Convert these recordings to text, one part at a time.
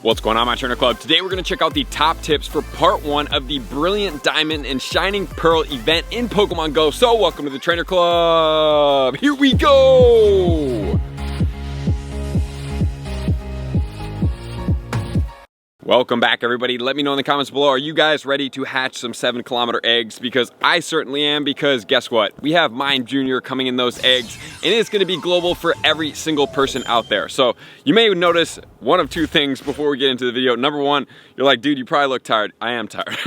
What's going on, my Trainer Club? Today we're going to check out the top tips for part 1 of the Brilliant Diamond and Shining Pearl event in Pokemon Go. So welcome to the Trainer Club. Here we go. Welcome back, everybody. Let me know in the comments below, are you guys ready to hatch some 7-kilometer eggs? Because I certainly am, because guess what? We have Mime Jr. coming in those eggs, and it's gonna be global for every single person out there. So you may notice one of two things before we get into the video. Number one, you're like, dude, you probably look tired. I am tired.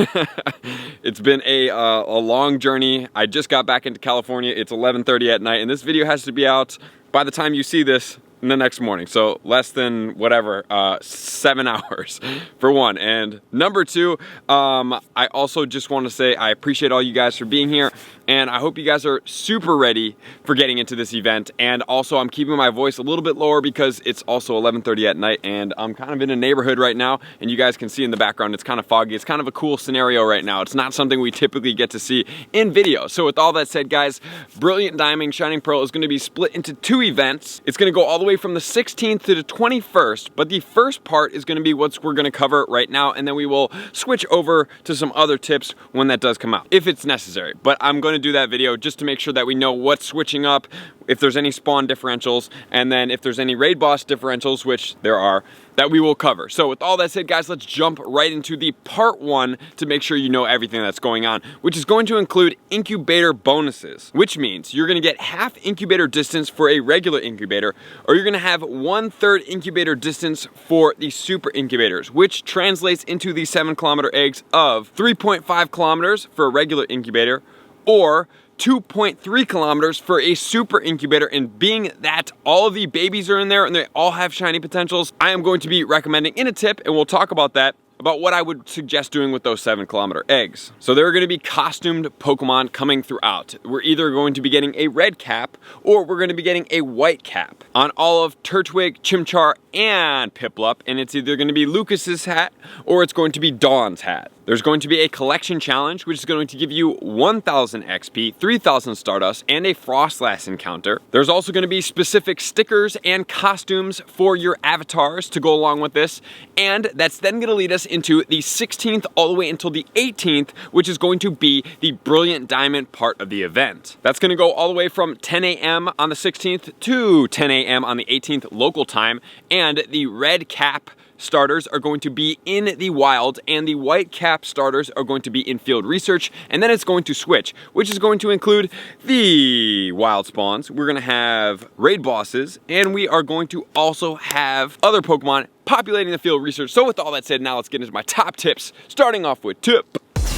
It's been a long journey. I just got back into California. It's 11:30 at night, and this video has to be out by the time you see this in the next morning, so less than whatever 7 hours for one. And number two, I also just want to say I appreciate all you guys for being here, and I hope you guys are super ready for getting into this event. And also, I'm keeping my voice a little bit lower because it's also 11:30 at night, and I'm kind of in a neighborhood right now, and you guys can see in the background it's kind of foggy. It's kind of a cool scenario right now. It's not something we typically get to see in video. So with all that said, guys, Brilliant Diamond Shining Pearl is going to be split into 2 events. It's going to go all the way from the 16th to the 21st, but the first part is going to be what we're going to cover right now, and then we will switch over to some other tips when that does come out, if it's necessary. But I'm going to do that video just to make sure that we know what's switching up, if there's any spawn differentials, and then if there's any raid boss differentials, which there are, that we will cover. So with all that said, guys, let's jump right into the part 1 to make sure you know everything that's going on, which is going to include incubator bonuses, which means you're gonna get half incubator distance for a regular incubator, or you're gonna have 1/3 incubator distance for the super incubators, which translates into the 7-kilometer eggs of 3.5 kilometers for a regular incubator, or 2.3 kilometers for a super incubator. And being that all of the babies are in there and they all have shiny potentials, I am going to be recommending in a tip, and we'll talk about that, about what I would suggest doing with those 7-kilometer eggs. So there are going to be costumed Pokemon coming throughout. We're either going to be getting a red cap, or we're going to be getting a white cap on all of Turtwig, Chimchar, and Piplup, and it's either going to be Lucas's hat or it's going to be Dawn's hat. There's going to be a collection challenge, which is going to give you 1,000 XP, 3,000 Stardust, and a Frostlass encounter. There's also going to be specific stickers and costumes for your avatars to go along with this, and that's then going to lead us into the 16th all the way until the 18th, which is going to be the Brilliant Diamond part of the event. That's going to go all the way from 10 a.m. on the 16th to 10 a.m. on the 18th local time, and the red cap starters are going to be in the wild, and the white cap starters are going to be in field research, and then it's going to switch, which is going to include the wild spawns. We're going to have raid bosses, and we are going to also have other Pokemon populating the field research. So with all that said, now let's get into my top tips, starting off with tip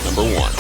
number 1.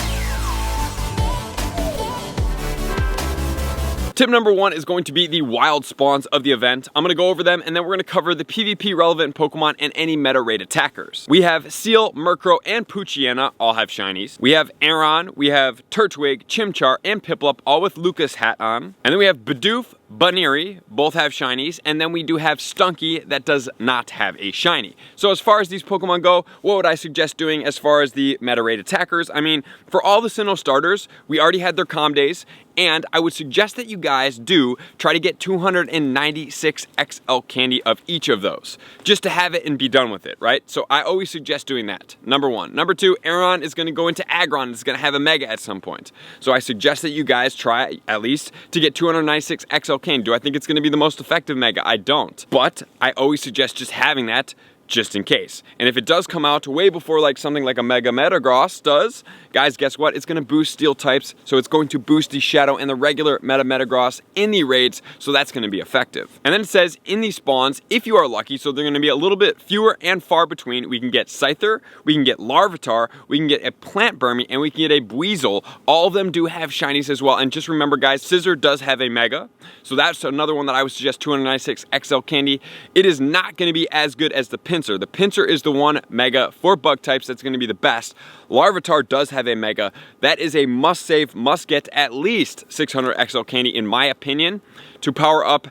Tip number 1 is going to be the wild spawns of the event. I'm going to go over them, and then we're going to cover the PvP relevant Pokemon and any meta raid attackers. We have Spheal, Murkrow, and Poochyena all have shinies. We have Aron, we have Turtwig, Chimchar, and Piplup all with Lucas hat on. And then we have Budew, Bunnery, both have shinies, and then we do have Stunky that does not have a shiny. So as far as these Pokemon go, what would I suggest doing as far as the meta raid attackers? I mean, for all the Sinnoh starters, we already had their calm days, and I would suggest that you guys do try to get 296 XL candy of each of those, just to have it and be done with it, right? So I always suggest doing that, number 1. Number 2, Aron is going to go into Aggron. It's going to have a Mega at some point. So I suggest that you guys try at least to get 296 XL candy. Do I think it's going to be the most effective Mega? I don't. But I always suggest just having that just in case. And if it does come out way before like something like a Mega Metagross does, guys, guess what? It's going to boost steel types, so it's going to boost the Shadow and the regular Metagross in the raids, so that's going to be effective. And then it says in these spawns, if you are lucky, so they're going to be a little bit fewer and far between, we can get Scyther, we can get Larvitar, we can get a Plant Burmy, and we can get a Buizel. All of them do have shinies as well. And just remember, guys, Scizor does have a Mega, so that's another one that I would suggest 296 XL candy. It is not going to be as good as the Pinsir. The Pinsir is the one Mega for bug types that's going to be the best. Larvitar does have a Mega. That is a must save, must get at least 600 XL candy in my opinion to power up.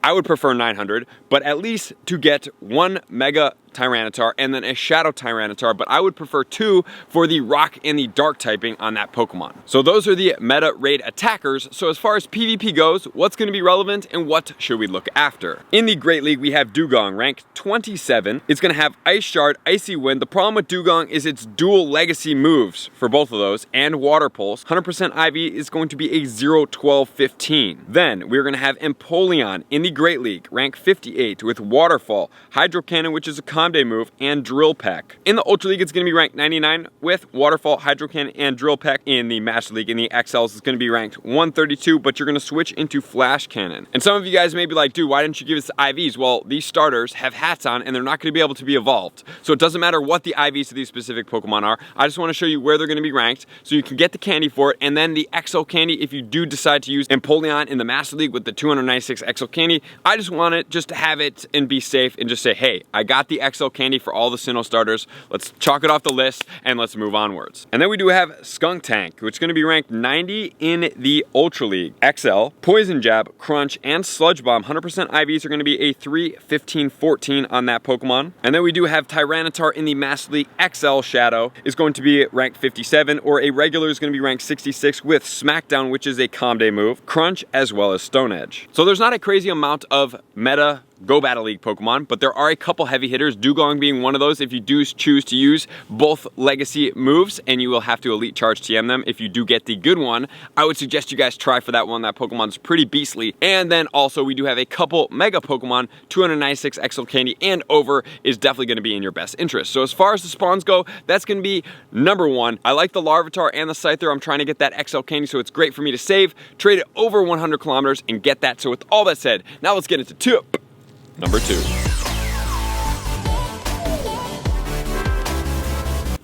I would prefer 900, but at least to get one Mega Tyranitar and then a Shadow Tyranitar, but I would prefer 2 for the Rock and the Dark typing on that Pokemon. So those are the meta raid attackers. So as far as PvP goes, what's going to be relevant and what should we look after? In the Great League, we have Dewgong, ranked 27. It's going to have Ice Shard, Icy Wind. The problem with Dewgong is its dual legacy moves for both of those and Water Pulse. 100% IV is going to be a 0, 12, 15. Then we're going to have Empoleon in the Great League, rank 58 with Waterfall, Hydro Cannon, which is a Comday move, and Drill Peck. In the Ultra League, it's going to be ranked 99 with Waterfall, Hydro Cannon, and Drill Peck. In the Master League, in the XLs, it's going to be ranked 132, but you're going to switch into Flash Cannon. And some of you guys may be like, dude, why didn't you give us the IVs? Well, these starters have hats on and they're not going to be able to be evolved. So it doesn't matter what the IVs of these specific Pokemon are. I just want to show you where they're going to be ranked so you can get the candy for it, and then the XL candy if you do decide to use Empoleon in the Master League with the 296 XL candy. I just want it just to have it and be safe and just say, hey, I got the XL candy for all the Sinnoh starters. Let's chalk it off the list and let's move onwards. And then we do have Skunk Tank, which is going to be ranked 90 in the Ultra League. XL, Poison Jab, Crunch, and Sludge Bomb. 100% IVs are going to be a 3, 15, 14 on that Pokemon. And then we do have Tyranitar in the Master League. XL Shadow is going to be ranked 57, or a regular is going to be ranked 66 with Smackdown, which is a Comday move, Crunch, as well as Stone Edge. So there's not a crazy amount of meta Go Battle League Pokemon, but there are a couple heavy hitters, Dewgong being one of those if you do choose to use both legacy moves, and you will have to Elite Charge TM them if you do get the good one. I would suggest you guys try for that one. That Pokemon's pretty beastly. And then also we do have a couple Mega Pokemon, 296 XL Candy and over is definitely going to be in your best interest. So as far as the spawns go, that's going to be number 1. I like the Larvitar and the Scyther. I'm trying to get that XL Candy, so it's great for me to save, trade it over 100 kilometers and get that. So with all that said, now let's get into tip number 2.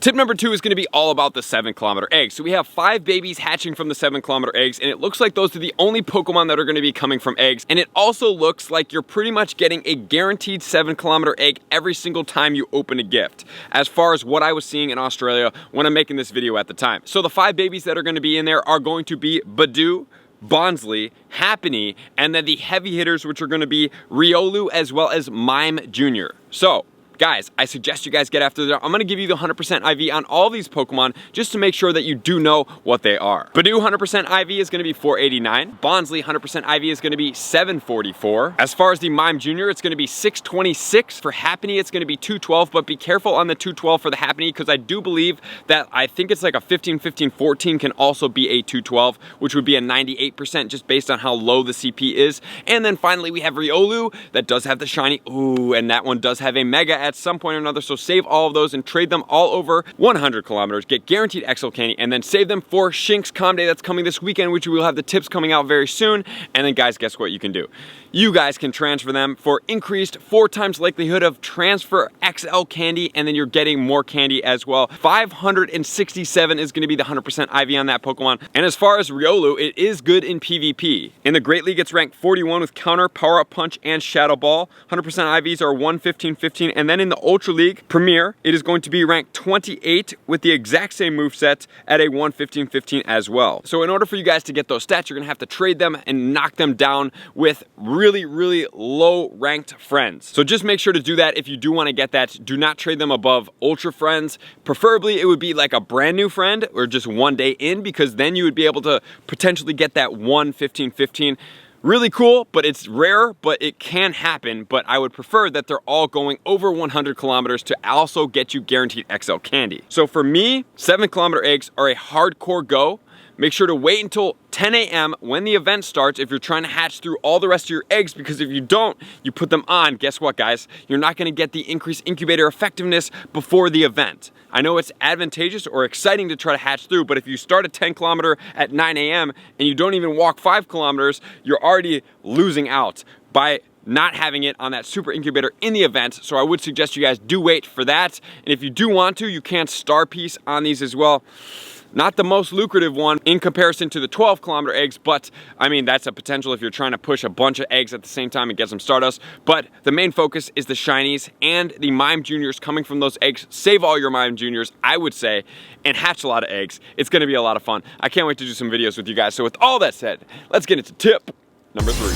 Tip number 2 is going to be all about the 7-kilometer eggs. So we have 5 babies hatching from the 7-kilometer eggs, and it looks like those are the only Pokemon that are going to be coming from eggs. And it also looks like you're pretty much getting a guaranteed 7-kilometer egg every single time you open a gift, as far as what I was seeing in Australia when I'm making this video at the time. So the 5 babies that are going to be in there are going to be Budew, Bonsley, Happiny, and then the heavy hitters, which are going to be Riolu as well as Mime Jr. So guys, I suggest you guys get after that. I'm going to give you the 100% IV on all these Pokemon just to make sure that you do know what they are. Budew 100% IV is going to be 489. Bonsley 100% IV is going to be 744. As far as the Mime Jr, it's going to be 626. For Happiny, it's going to be 212, but be careful on the 212 for the Happiny because I do believe that I think it's like a 15, 15, 14 can also be a 212, which would be a 98% just based on how low the CP is. And then finally, we have Riolu that does have the shiny. Ooh, and that one does have a Mega at some point or another, so save all of those and trade them all over 100 kilometers, get guaranteed XL Candy, and then save them for Shink's Comday that's coming this weekend, which we will have the tips coming out very soon. And then guys, guess what you can do? You guys can transfer them for increased 4 times likelihood of transfer XL Candy, and then you're getting more candy as well. 567 is going to be the 100% IV on that Pokemon. And as far as Riolu, it is good in PvP. In the Great League, it's ranked 41 with Counter, Power Up Punch, and Shadow Ball. 100% IVs are 1, 15, 15, and then in the Ultra League Premier, it is going to be ranked 28 with the exact same moveset at a 1, 15, 15 as well. So in order for you guys to get those stats, you're going to have to trade them and knock them down with really low ranked friends. So just make sure to do that if you do want to get that. Do not trade them above Ultra Friends. Preferably it would be like a brand new friend or just one day in, because then you would be able to potentially get that 1, 15, 15. Really cool, but it's rare, but it can happen. But I would prefer that they're all going over 100 kilometers to also get you guaranteed XL Candy. So for me, 7-kilometer eggs are a hardcore go. Make sure to wait until 10 a.m. when the event starts if you're trying to hatch through all the rest of your eggs, because if you don't, you put them on, guess what guys? You're not going to get the increased incubator effectiveness before the event. I know it's advantageous or exciting to try to hatch through, but if you start a 10-kilometer at 9 a.m. and you don't even walk 5 kilometers, you're already losing out by not having it on that super incubator in the event. So I would suggest you guys do wait for that. And if you do want to, you can star piece on these as well. Not the most lucrative one in comparison to the 12-kilometer eggs, but I mean, that's a potential if you're trying to push a bunch of eggs at the same time and get some Stardust. But the main focus is the shinies and the Mime Juniors coming from those eggs. Save all your Mime Juniors, I would say, and hatch a lot of eggs. It's gonna be a lot of fun. I can't wait to do some videos with you guys. So with all that said, let's get into tip number 3.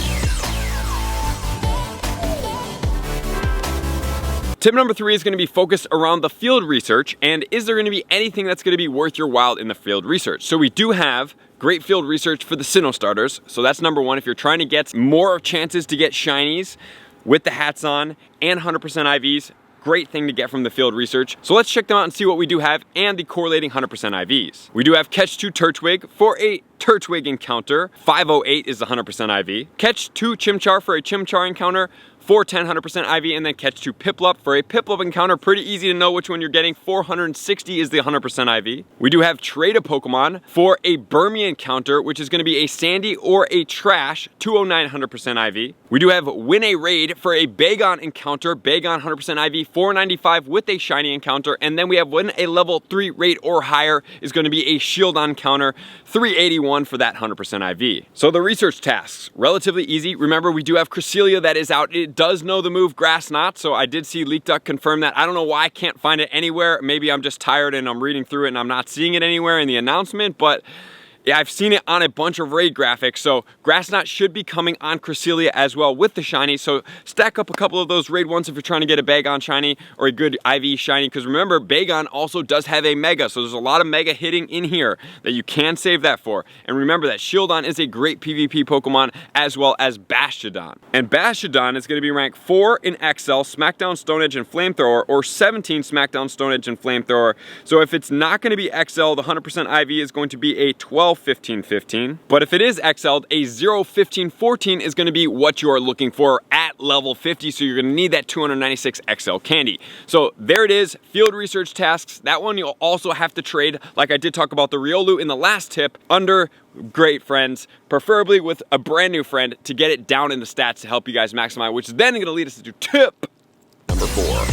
Tip number 3 is going to be focused around the field research, and is there going to be anything that's going to be worth your while in the field research? So we do have great field research for the Sinnoh starters, so that's number 1. If you're trying to get more chances to get shinies with the hats on and 100% IVs, great thing to get from the field research. So let's check them out and see what we do have and the correlating 100% IVs. We do have Catch 2 Turtwig for a Turtwig encounter. 508 is the 100% IV. Catch 2 Chimchar for a Chimchar encounter. 410 100% IV, and then Catch 2 Piplup for a Piplup encounter. Pretty easy to know which one you're getting. 460 is the 100% IV. We do have Trade a Pokemon for a Burmy encounter, which is going to be a Sandy or a Trash. 209 100% IV. We do have Win a Raid for a Bagon encounter. Bagon 100% IV. 495 with a Shiny encounter, and then we have Win a level 3 raid or higher is going to be a Shieldon encounter. 381 for that 100% IV. So the research tasks, relatively easy. Remember, we do have Cresselia that is out. It does know the move Grass Knot, so I did see Leak Duck confirm that. I don't know why I can't find it anywhere. Maybe I'm just tired and I'm reading through it and I'm not seeing it anywhere in the announcement, but yeah, I've seen it on a bunch of raid graphics, so Grass Knot should be coming on Cresselia as well with the shiny, so stack up a couple of those raid ones if you're trying to get a Bagon shiny or a good IV shiny, because remember, Bagon also does have a Mega, so there's a lot of Mega hitting in here that you can save that for. And remember that Shieldon is a great PvP Pokemon, as well as Bastiodon. And Bastiodon is going to be ranked 4 in XL, Smackdown, Stone Edge, and Flamethrower, or 17 Smackdown, Stone Edge, and Flamethrower. So if it's not going to be XL, the 100% IV is going to be a 12, 15, 15. But if it is XL'd, a 0, 15, 14 is going to be what you are looking for at level 50, so you're going to need that 296 XL candy. So there it is, field research tasks. That one you'll also have to trade, like I did talk about the Riolu in the last tip, under great friends, preferably with a brand new friend, to get it down in the stats to help you guys maximize, which is then going to lead us to tip number 4.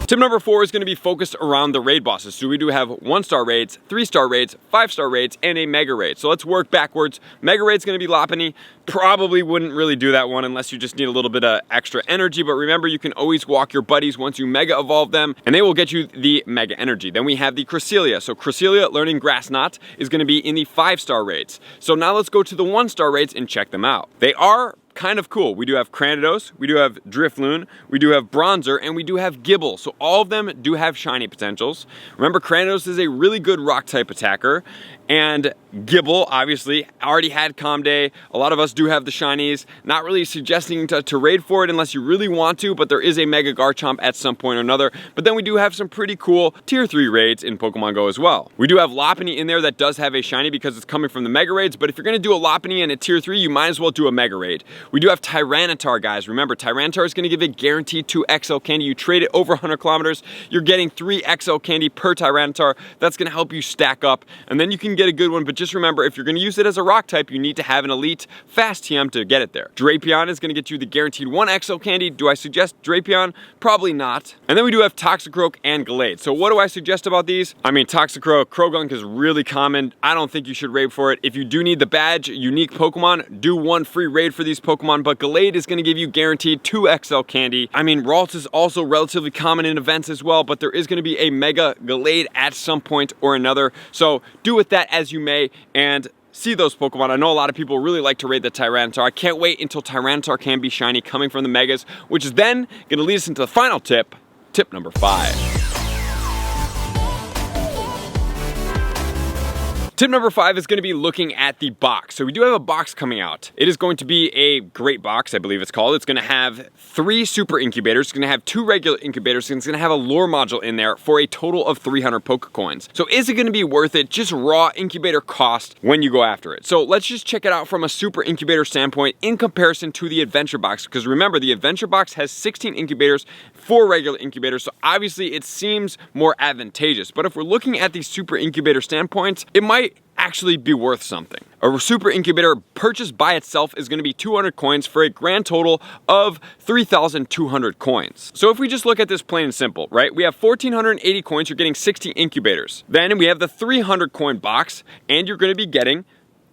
Tip number 4 is going to be focused around the raid bosses. So we do have 1-star raids, 3-star raids, 5-star raids, and a Mega Raid. So let's work backwards. Mega Raid's going to be Lopunny. Probably wouldn't really do that one unless you just need a little bit of extra energy, but remember, you can always walk your buddies once you Mega Evolve them, and they will get you the Mega Energy. Then we have the Cresselia. So Cresselia learning Grass Knot is going to be in the 5-star raids. So now let's go to the 1-star raids and check them out. They are kind of cool. We do have Cranidos, we do have Drifloon, we do have Bronzer, and we do have Gibble. So all of them do have shiny potentials. Remember, Cranidos is a really good rock type attacker, and Gibble obviously already had Calm Day. A lot of us do have the shinies. Not really suggesting to raid for it unless you really want to, but there is a Mega Garchomp at some point or another. But then we do have some pretty cool tier 3 raids in Pokemon Go as well. We do have Lopunny in there that does have a shiny because it's coming from the Mega Raids, but if you're going to do a Lopunny and a tier 3, you might as well do a Mega Raid. We do have Tyranitar, guys. Remember, Tyranitar is going to give a guaranteed 2 XL candy. You trade it over 100 kilometers, you're getting 3 XL candy per Tyranitar. That's going to help you stack up, and then you can get a good one. But just remember, if you're going to use it as a rock type, you need to have an elite fast TM to get it there. Drapion is going to get you the guaranteed 1 XL candy. Do I suggest Drapion? Probably not. And then we do have Toxicroak and Gallade. So what do I suggest about these? I mean, Toxicroak, Krogunk is really common. I don't think you should raid for it. If you do need the badge, unique Pokemon, do 1 free raid for these Pokemon, but Gallade is going to give you guaranteed 2 XL candy. I mean, Ralts is also relatively common in events as well, but there is going to be a Mega Gallade at some point or another. So do with that as you may, and see those Pokemon. I know a lot of people really like to raid the Tyranitar. I can't wait until Tyranitar can be shiny coming from the Megas, which is then going to lead us into the final tip, tip number 5. Tip number 5 is going to be looking at the box. So we do have a box coming out. It is going to be a great box, I believe it's called. It's going to have 3 super incubators. It's going to have 2 regular incubators, and it's going to have a lure module in there for a total of 300 Pokecoins. So is it going to be worth it? Just raw incubator cost when you go after it. So let's just check it out from a super incubator standpoint in comparison to the adventure box, because remember, the adventure box has 16 incubators, 4 regular incubators, so obviously it seems more advantageous. But if we're looking at the super incubator standpoints, it might actually be worth something. A super incubator purchased by itself is going to be 200 coins for a grand total of 3,200 coins. So if we just look at this plain and simple, right? We have 1,480 coins, you're getting 60 incubators. Then we have the 300 coin box, and you're going to be getting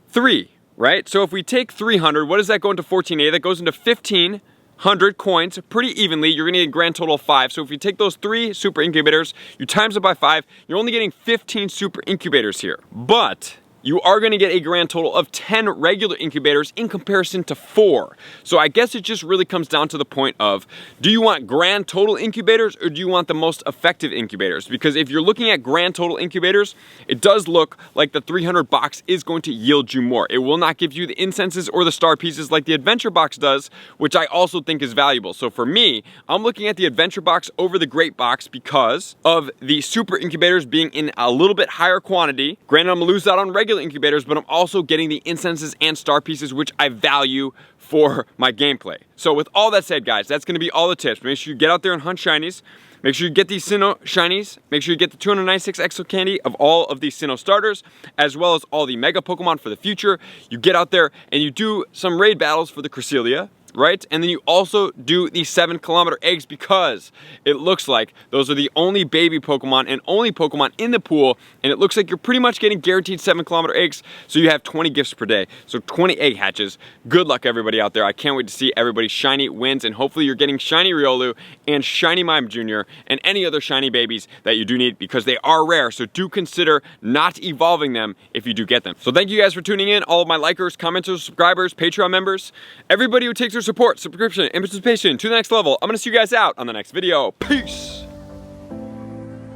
3, right? So if we take 300, what does that go into 1480? That goes into 1,500 coins pretty evenly. You're gonna get a grand total of 5. So if you take those 3 super incubators, you times it by 5, you're only getting 15 super incubators here. But you are going to get a grand total of 10 regular incubators in comparison to 4. So I guess it just really comes down to the point of, do you want grand total incubators or do you want the most effective incubators? Because if you're looking at grand total incubators, it does look like the 300 box is going to yield you more. It will not give you the incenses or the star pieces like the adventure box does, which I also think is valuable. So for me, I'm looking at the adventure box over the great box because of the super incubators being in a little bit higher quantity. Granted, I'm gonna lose out on regular incubators, but I'm also getting the incenses and star pieces, which I value for my gameplay. So with all that said, guys, that's gonna be all the tips. Make sure you get out there and hunt shinies. Make sure you get these Sinnoh shinies. Make sure you get the 296 exo candy of all of these Sinnoh starters, as well as all the mega Pokemon for the future. You get out there and you do some raid battles for the Cresselia, right? And then you also do the 7-kilometer eggs because it looks like those are the only baby Pokemon and only Pokemon in the pool, and it looks like you're pretty much getting guaranteed 7-kilometer eggs, so you have 20 gifts per day. So 20 egg hatches. Good luck everybody out there. I can't wait to see everybody shiny wins, and hopefully you're getting shiny Riolu and shiny Mime Jr. and any other shiny babies that you do need because they are rare, so do consider not evolving them if you do get them. So thank you guys for tuning in, all of my likers, commenters, subscribers, Patreon members, everybody who takes their support, subscription, and participation to the next level. I'm gonna see you guys out on the next video. Peace!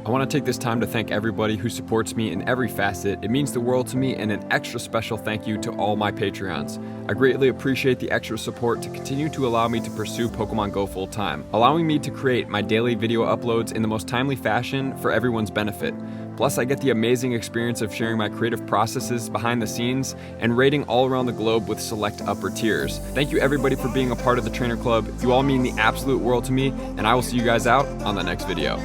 I want to take this time to thank everybody who supports me in every facet. It means the world to me, and an extra special thank you to all my Patreons. I greatly appreciate the extra support to continue to allow me to pursue Pokemon Go full time, allowing me to create my daily video uploads in the most timely fashion for everyone's benefit. Plus, I get the amazing experience of sharing my creative processes behind the scenes and raiding all around the globe with select upper tiers. Thank you everybody for being a part of the Trainer Club. You all mean the absolute world to me, and I will see you guys out on the next video.